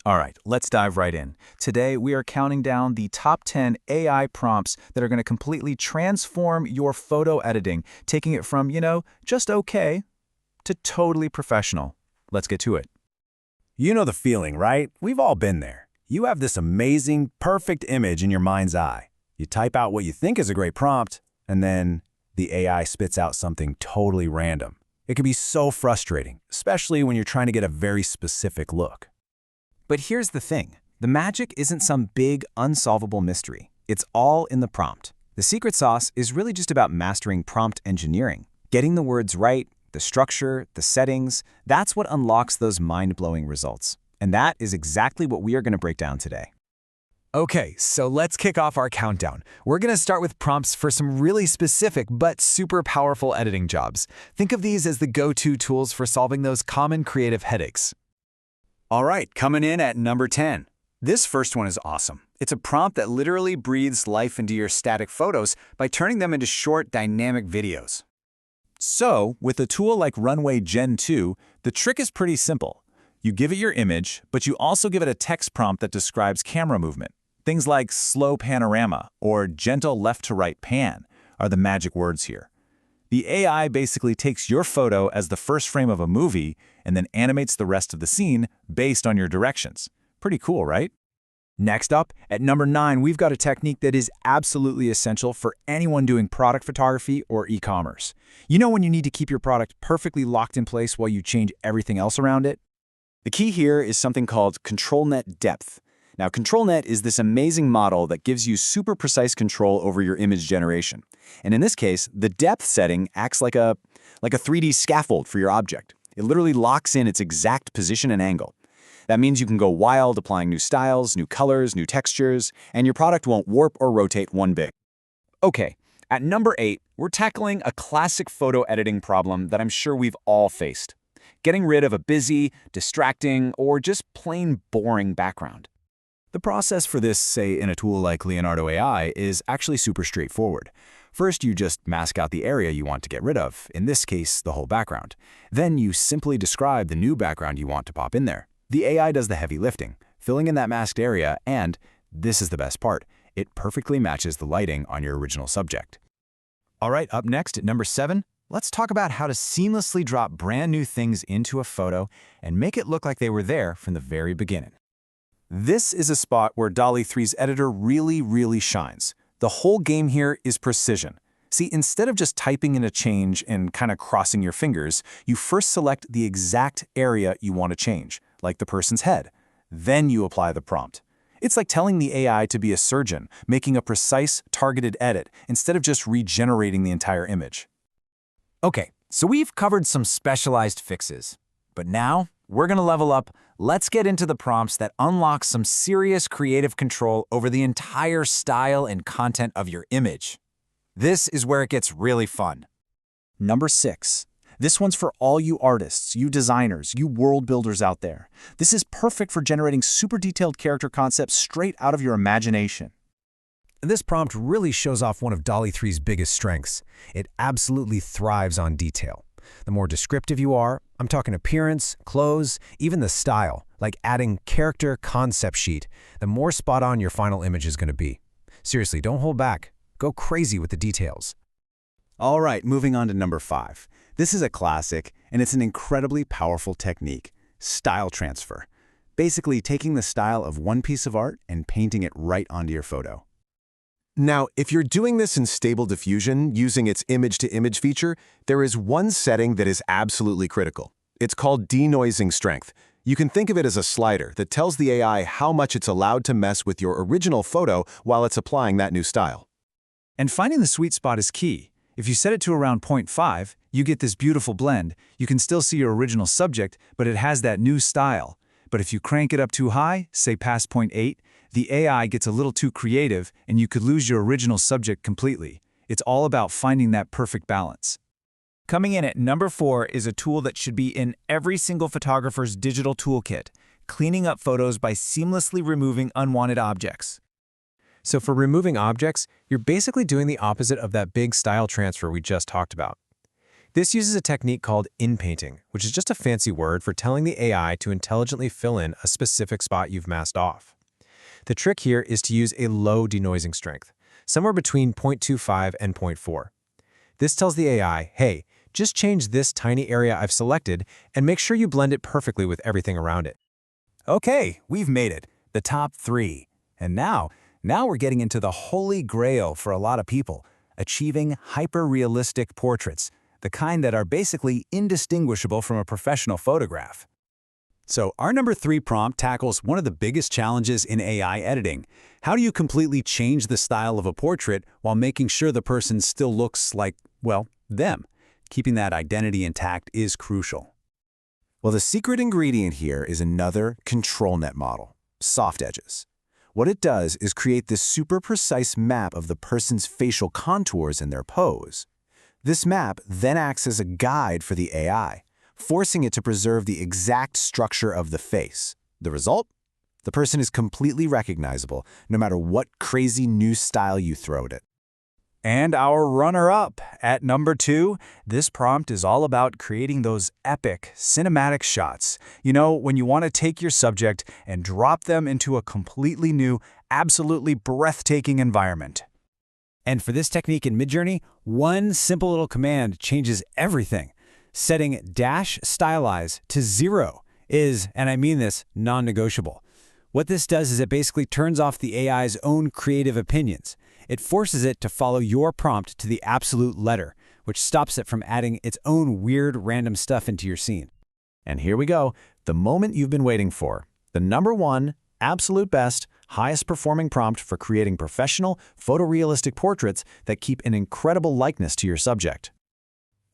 All right, let's dive right in. Today, we are counting down the top 10 AI prompts that are going to completely transform your photo editing, taking it from, just okay to totally professional. Let's get to it. You know the feeling, right? We've all been there. You have this amazing, perfect image in your mind's eye. You type out what you think is a great prompt, and then the AI spits out something totally random. It can be so frustrating, especially when you're trying to get a very specific look. But here's the thing. The magic isn't some big, unsolvable mystery. It's all in the prompt. The secret sauce is really just about mastering prompt engineering. Getting the words right, the structure, the settings, that's what unlocks those mind-blowing results. And that is exactly what we are going to break down today. Okay, so let's kick off our countdown. We're going to start with prompts for some really specific but super powerful editing jobs. Think of these as the go-to tools for solving those common creative headaches. All right, coming in at number 10. This first one is awesome. It's a prompt that literally breathes life into your static photos by turning them into short, dynamic videos. So, with a tool like Runway Gen 2, the trick is pretty simple. You give it your image, but you also give it a text prompt that describes camera movement. Things like slow panorama or gentle left-to-right pan are the magic words here. The AI basically takes your photo as the first frame of a movie and then animates the rest of the scene based on your directions. Pretty cool, right? Next up, at number 9, we've got a technique that is absolutely essential for anyone doing product photography or e-commerce. You know when you need to keep your product perfectly locked in place while you change everything else around it? The key here is something called ControlNet depth. Now, ControlNet is this amazing model that gives you super precise control over your image generation. And in this case, the depth setting acts like a 3D scaffold for your object. It literally locks in its exact position and angle. That means you can go wild applying new styles, new colors, new textures, and your product won't warp or rotate one bit. Okay, at number 8, we're tackling a classic photo editing problem that I'm sure we've all faced. Getting rid of a busy, distracting, or just plain boring background. The process for this, say in a tool like Leonardo AI, is actually super straightforward. First, you just mask out the area you want to get rid of, in this case, the whole background. Then you simply describe the new background you want to pop in there. The AI does the heavy lifting, filling in that masked area, and, this is the best part, it perfectly matches the lighting on your original subject. All right, up next at number 7, let's talk about how to seamlessly drop brand new things into a photo and make it look like they were there from the very beginning. This is a spot where DALL-E 3's editor really shines. The whole game here is precision. See, instead of just typing in a change and kind of crossing your fingers, you first select the exact area you want to change, like the person's head. Then you apply the prompt. It's like telling the AI to be a surgeon, making a precise, targeted edit instead of just regenerating the entire image. Okay, so we've covered some specialized fixes. But now, we're going to level up. Let's get into the prompts that unlock some serious creative control over the entire style and content of your image. This is where it gets really fun. Number 6. This one's for all you artists, you designers, you world builders out there. This is perfect for generating super detailed character concepts straight out of your imagination. This prompt really shows off one of DALL-E 3's biggest strengths. It absolutely thrives on detail. The more descriptive you are, I'm talking appearance, clothes, even the style, like adding character concept sheet, the more spot on your final image is going to be. Seriously, don't hold back. Go crazy with the details. All right, moving on to number 5. This is a classic, and it's an incredibly powerful technique, style transfer. Basically taking the style of one piece of art and painting it right onto your photo. Now, if you're doing this in Stable Diffusion using its image-to-image feature, there is one setting that is absolutely critical. It's called denoising strength. You can think of it as a slider that tells the AI how much it's allowed to mess with your original photo while it's applying that new style. And finding the sweet spot is key. If you set it to around 0.5, you get this beautiful blend. You can still see your original subject, but it has that new style. But if you crank it up too high, say past 0.8, the AI gets a little too creative and you could lose your original subject completely. It's all about finding that perfect balance. Coming in at number 4 is a tool that should be in every single photographer's digital toolkit, cleaning up photos by seamlessly removing unwanted objects. So for removing objects, you're basically doing the opposite of that big style transfer we just talked about. This uses a technique called inpainting, which is just a fancy word for telling the AI to intelligently fill in a specific spot you've masked off. The trick here is to use a low denoising strength, somewhere between 0.25 and 0.4. This tells the AI, hey, just change this tiny area I've selected and make sure you blend it perfectly with everything around it. Okay, we've made it. The top 3. And now we're getting into the holy grail for a lot of people, achieving hyper-realistic portraits, the kind that are basically indistinguishable from a professional photograph. So our number 3 prompt tackles one of the biggest challenges in AI editing. How do you completely change the style of a portrait while making sure the person still looks like, well, them? Keeping that identity intact is crucial. Well, the secret ingredient here is another control net model, soft edges. What it does is create this super precise map of the person's facial contours and their pose. This map then acts as a guide for the AI, forcing it to preserve the exact structure of the face. The result? The person is completely recognizable, no matter what crazy new style you throw at it. And our runner-up, at number 2, this prompt is all about creating those epic, cinematic shots. You know, when you want to take your subject and drop them into a completely new, absolutely breathtaking environment. And for this technique in Midjourney, one simple little command changes everything. Setting -stylize to 0 is, and I mean this, non-negotiable. What this does is it basically turns off the AI's own creative opinions. It forces it to follow your prompt to the absolute letter, which stops it from adding its own weird random stuff into your scene. And here we go, the moment you've been waiting for. The number 1, absolute best, highest performing prompt for creating professional, photorealistic portraits that keep an incredible likeness to your subject.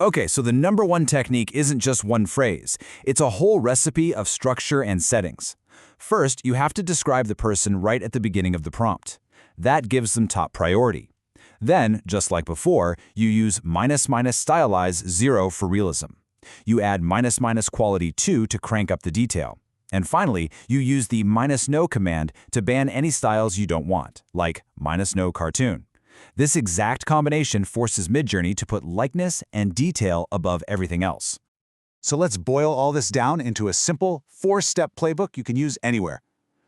Okay, so the number 1 technique isn't just one phrase. It's a whole recipe of structure and settings. First, you have to describe the person right at the beginning of the prompt. That gives them top priority. Then, just like before, you use --stylize 0 for realism. You add --quality 2 to crank up the detail. And finally, you use the -no command to ban any styles you don't want, like -no cartoon. This exact combination forces Midjourney to put likeness and detail above everything else. So let's boil all this down into a simple 4-step playbook you can use anywhere.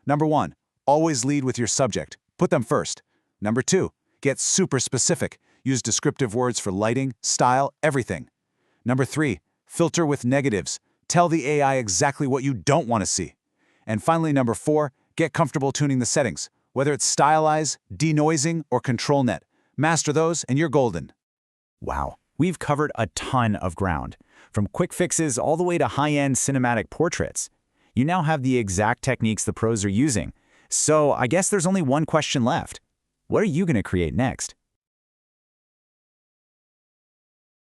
Number 1, always lead with your subject. Put them first. Number 2, get super specific. Use descriptive words for lighting, style, everything. Number 3, filter with negatives. Tell the AI exactly what you don't want to see. And finally, number 4, get comfortable tuning the settings, whether it's stylize, denoising, or control net. Master those and you're golden. Wow, we've covered a ton of ground, from quick fixes all the way to high-end cinematic portraits. You now have the exact techniques the pros are using. So I guess there's only one question left. What are you going to create next?